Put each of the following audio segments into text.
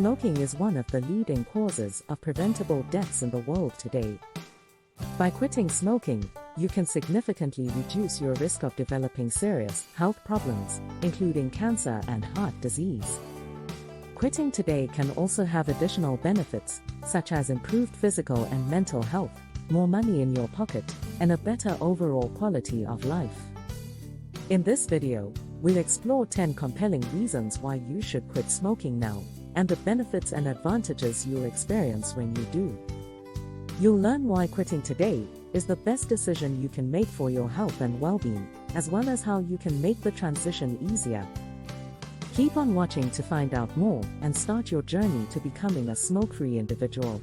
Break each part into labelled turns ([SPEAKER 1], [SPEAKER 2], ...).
[SPEAKER 1] Smoking is one of the leading causes of preventable deaths in the world today. By quitting smoking, you can significantly reduce your risk of developing serious health problems, including cancer and heart disease. Quitting today can also have additional benefits, such as improved physical and mental health, more money in your pocket, and a better overall quality of life. In this video, we'll explore 10 compelling reasons why you should quit smoking now, and the benefits and advantages you'll experience when you do. You'll learn why quitting today is the best decision you can make for your health and well-being, as well as how you can make the transition easier. Keep on watching to find out more and start your journey to becoming a smoke-free individual.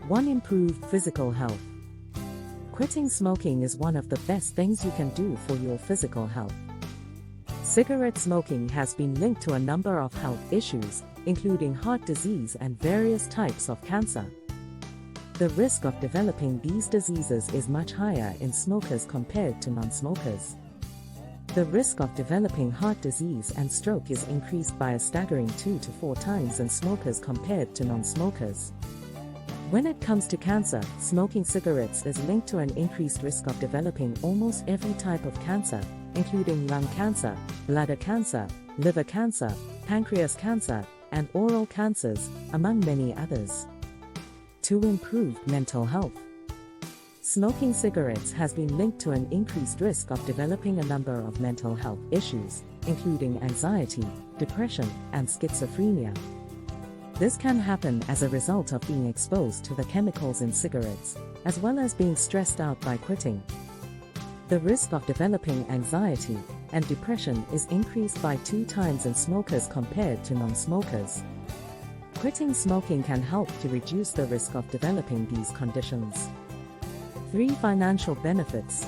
[SPEAKER 1] 1. Improved physical health. Quitting smoking is one of the best things you can do for your physical health. Cigarette smoking has been linked to a number of health issues, including heart disease and various types of cancer. The risk of developing these diseases is much higher in smokers compared to non-smokers. The risk of developing heart disease and stroke is increased by a staggering 2 to 4 times in smokers compared to non-smokers. When it comes to cancer, smoking cigarettes is linked to an increased risk of developing almost every type of cancer, including lung cancer, bladder cancer, liver cancer, pancreas cancer, and oral cancers, among many others. 2. Improved mental health. Smoking cigarettes has been linked to an increased risk of developing a number of mental health issues, including anxiety, depression, and schizophrenia. This can happen as a result of being exposed to the chemicals in cigarettes, as well as being stressed out by quitting. The risk of developing anxiety and depression is increased by 2 times in smokers compared to non-smokers. Quitting smoking can help to reduce the risk of developing these conditions. 3. Financial benefits.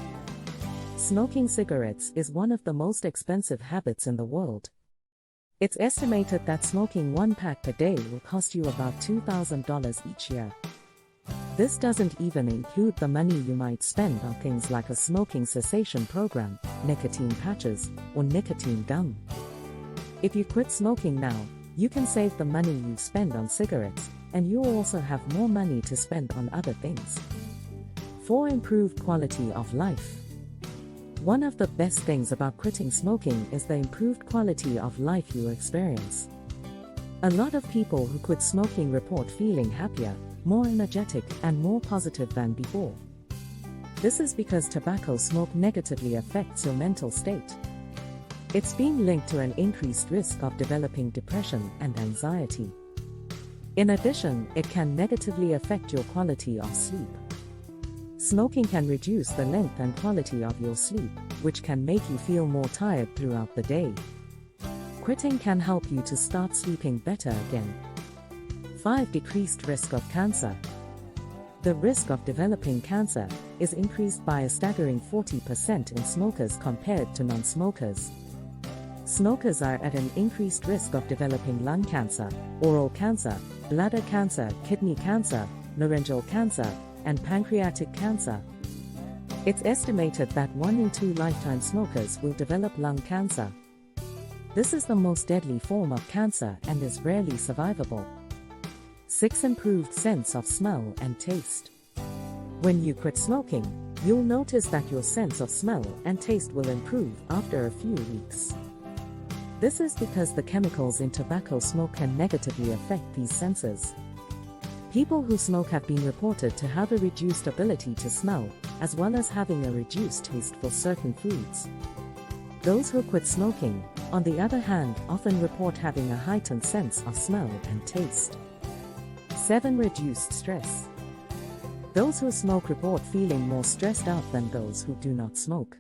[SPEAKER 1] Smoking cigarettes is one of the most expensive habits in the world. It's estimated that smoking 1 pack per day will cost you about $2,000 each year. This doesn't even include the money you might spend on things like a smoking cessation program, nicotine patches, or nicotine gum. If you quit smoking now, you can save the money you spend on cigarettes, and you'll also have more money to spend on other things. 4. Improved quality of life. One of the best things about quitting smoking is the improved quality of life you experience. A lot of people who quit smoking report feeling happier, more energetic, and more positive than before. This is because tobacco smoke negatively affects your mental state. It's been linked to an increased risk of developing depression and anxiety. In addition, it can negatively affect your quality of sleep. Smoking can reduce the length and quality of your sleep, which can make you feel more tired throughout the day. Quitting can help you to start sleeping better again. 5. Decreased risk of cancer. The risk of developing cancer is increased by a staggering 40% in smokers compared to non-smokers. Smokers are at an increased risk of developing lung cancer, oral cancer, bladder cancer, kidney cancer, laryngeal cancer, and pancreatic cancer. It's estimated that 1 in 2 lifetime smokers will develop lung cancer. This is the most deadly form of cancer and is rarely survivable. 6. Improved sense of smell and taste. When you quit smoking, you'll notice that your sense of smell and taste will improve after a few weeks. This is because the chemicals in tobacco smoke can negatively affect these senses. People who smoke have been reported to have a reduced ability to smell, as well as having a reduced taste for certain foods. Those who quit smoking, on the other hand, often report having a heightened sense of smell and taste. 7. Reduced stress. Those who smoke report feeling more stressed out than those who do not smoke.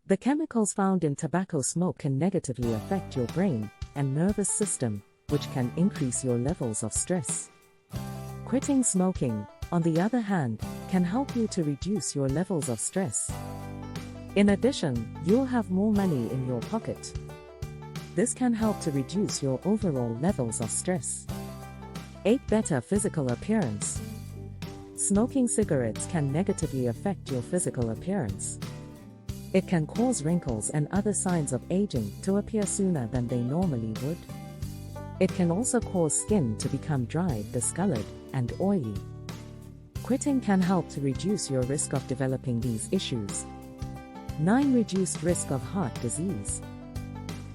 [SPEAKER 1] The chemicals found in tobacco smoke can negatively affect your brain and nervous system, which can increase your levels of stress. Quitting smoking, on the other hand, can help you to reduce your levels of stress. In addition, you'll have more money in your pocket. This can help to reduce your overall levels of stress. 8. Better physical appearance. Smoking cigarettes can negatively affect your physical appearance. It can cause wrinkles and other signs of aging to appear sooner than they normally would. It can also cause skin to become dry, discolored, and oily. Quitting can help to reduce your risk of developing these issues. 9. Reduced risk of heart disease.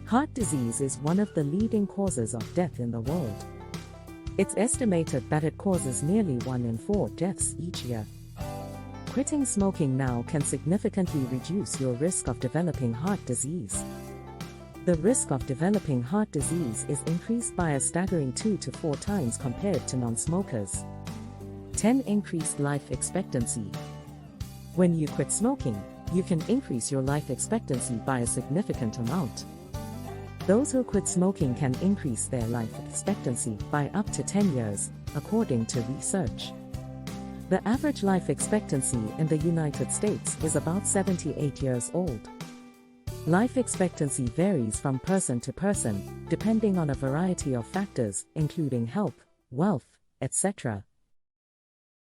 [SPEAKER 1] Heart disease is one of the leading causes of death in the world. It's estimated that it causes nearly 1 in 4 deaths each year. Quitting smoking now can significantly reduce your risk of developing heart disease. The risk of developing heart disease is increased by a staggering 2 to 4 times compared to non-smokers. 10. Increased life expectancy. When you quit smoking, you can increase your life expectancy by a significant amount. Those who quit smoking can increase their life expectancy by up to 10 years, according to research. The average life expectancy in the United States is about 78 years old. Life expectancy varies from person to person, depending on a variety of factors, including health, wealth, etc.